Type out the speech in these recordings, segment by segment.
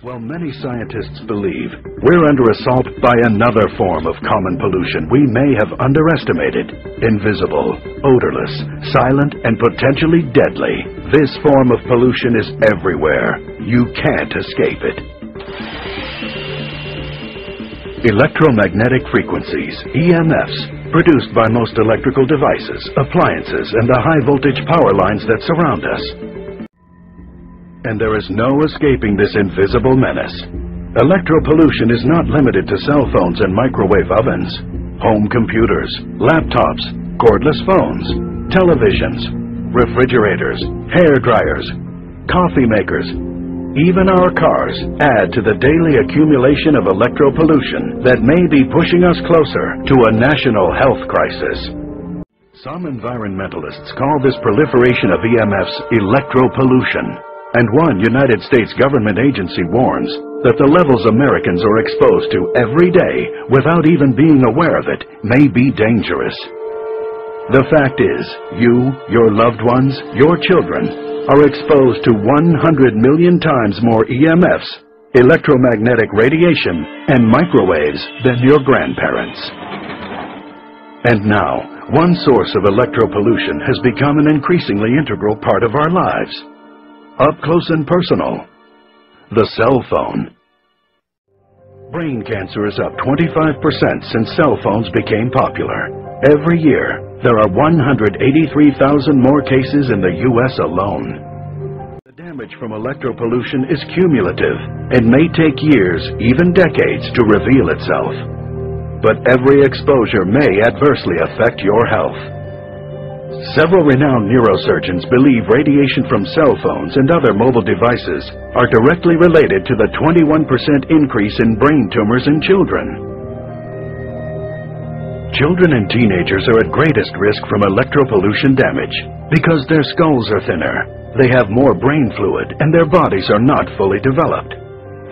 While many scientists believe we're under assault by another form of common pollution we may have underestimated, invisible, odorless, silent, and potentially deadly, this form of pollution is everywhere. You can't escape it. Electromagnetic frequencies, EMFs, produced by most electrical devices, appliances, and the high-voltage power lines that surround us. And there is no escaping this invisible menace. Electropollution is not limited to cell phones and microwave ovens, home computers, laptops, cordless phones, televisions, refrigerators, hair dryers, coffee makers. Even our cars add to the daily accumulation of electropollution that may be pushing us closer to a national health crisis. Some environmentalists call this proliferation of EMFs electropollution. And one United States government agency warns that the levels Americans are exposed to every day without even being aware of it may be dangerous. The fact is, you, your loved ones, your children are exposed to 100 million times more EMFs, electromagnetic radiation, and microwaves than your grandparents. And now, one source of electropollution has become an increasingly integral part of our lives. Up close and personal, the cell phone. Brain cancer is up 25% since cell phones became popular. Every year, there are 183,000 more cases in the U.S. alone. The damage from electropollution is cumulative and may take years, even decades, to reveal itself. But every exposure may adversely affect your health. Several renowned neurosurgeons believe radiation from cell phones and other mobile devices are directly related to the 21% increase in brain tumors in children. Children and teenagers are at greatest risk from electropollution damage because their skulls are thinner, they have more brain fluid, and their bodies are not fully developed.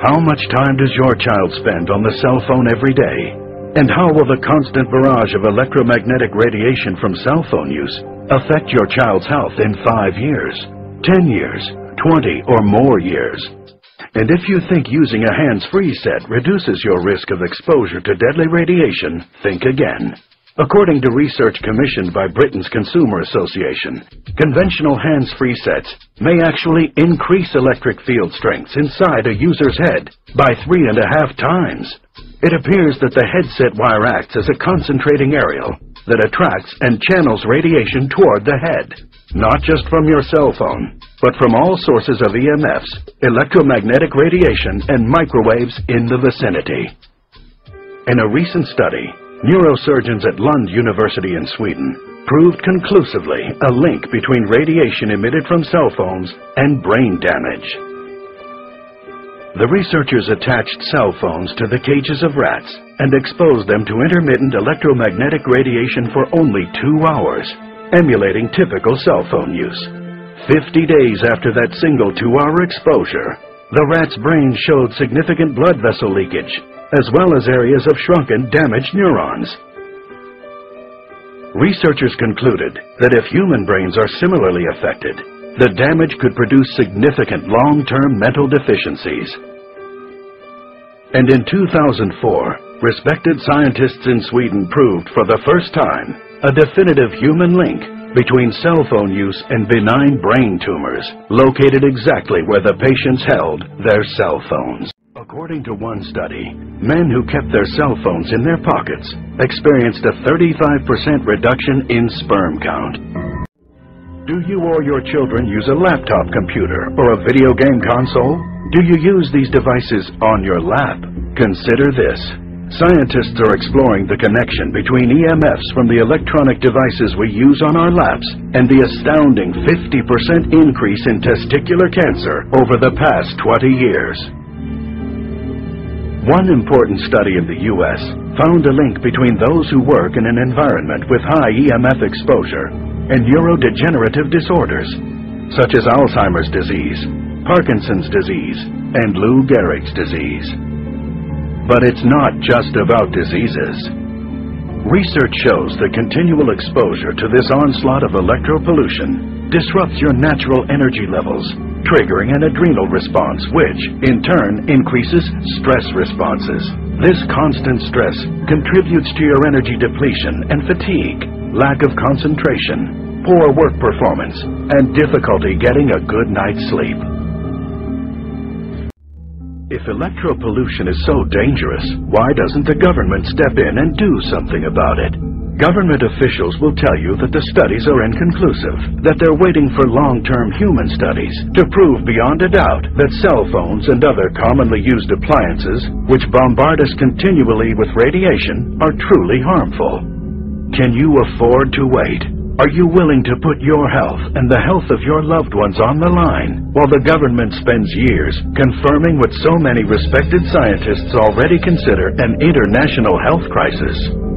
How much time does your child spend on the cell phone every day? And how will the constant barrage of electromagnetic radiation from cell phone use affect your child's health in 5 years, 10 years, 20 or more years? And if you think using a hands-free set reduces your risk of exposure to deadly radiation, think again. According to research commissioned by Britain's Consumer Association, conventional hands-free sets may actually increase electric field strengths inside a user's head by 3.5 times. It appears that the headset wire acts as a concentrating aerial that attracts and channels radiation toward the head, not just from your cell phone, but from all sources of EMFs, electromagnetic radiation, and microwaves in the vicinity. In a recent study, neurosurgeons at Lund University in Sweden proved conclusively a link between radiation emitted from cell phones and brain damage. The researchers attached cell phones to the cages of rats and exposed them to intermittent electromagnetic radiation for only 2 hours, emulating typical cell phone use. 50 days after that single 2-hour exposure, the rat's brain showed significant blood vessel leakage, as well as areas of shrunken, damaged neurons. Researchers concluded that if human brains are similarly affected, the damage could produce significant long-term mental deficiencies. And in 2004, respected scientists in Sweden proved for the first time a definitive human link between cell phone use and benign brain tumors located exactly where the patients held their cell phones. According to one study, men who kept their cell phones in their pockets experienced a 35% reduction in sperm count. Do you or your children use a laptop computer or a video game console? Do you use these devices on your lap? Consider this. Scientists are exploring the connection between EMFs from the electronic devices we use on our laps and the astounding 50% increase in testicular cancer over the past 20 years. One important study in the U.S. found a link between those who work in an environment with high EMF exposure and neurodegenerative disorders, such as Alzheimer's disease, Parkinson's disease, and Lou Gehrig's disease. But it's not just about diseases. Research shows that continual exposure to this onslaught of electropollution disrupts your natural energy levels triggering an adrenal response which, in turn, increases stress responses. This constant stress contributes to your energy depletion and fatigue, lack of concentration, poor work performance, and difficulty getting a good night's sleep. If electropollution is so dangerous, why doesn't the government step in and do something about it? Government officials will tell you that the studies are inconclusive, that they're waiting for long-term human studies to prove beyond a doubt that cell phones and other commonly used appliances, which bombard us continually with radiation, are truly harmful. Can you afford to wait? Are you willing to put your health and the health of your loved ones on the line while the government spends years confirming what so many respected scientists already consider an international health crisis?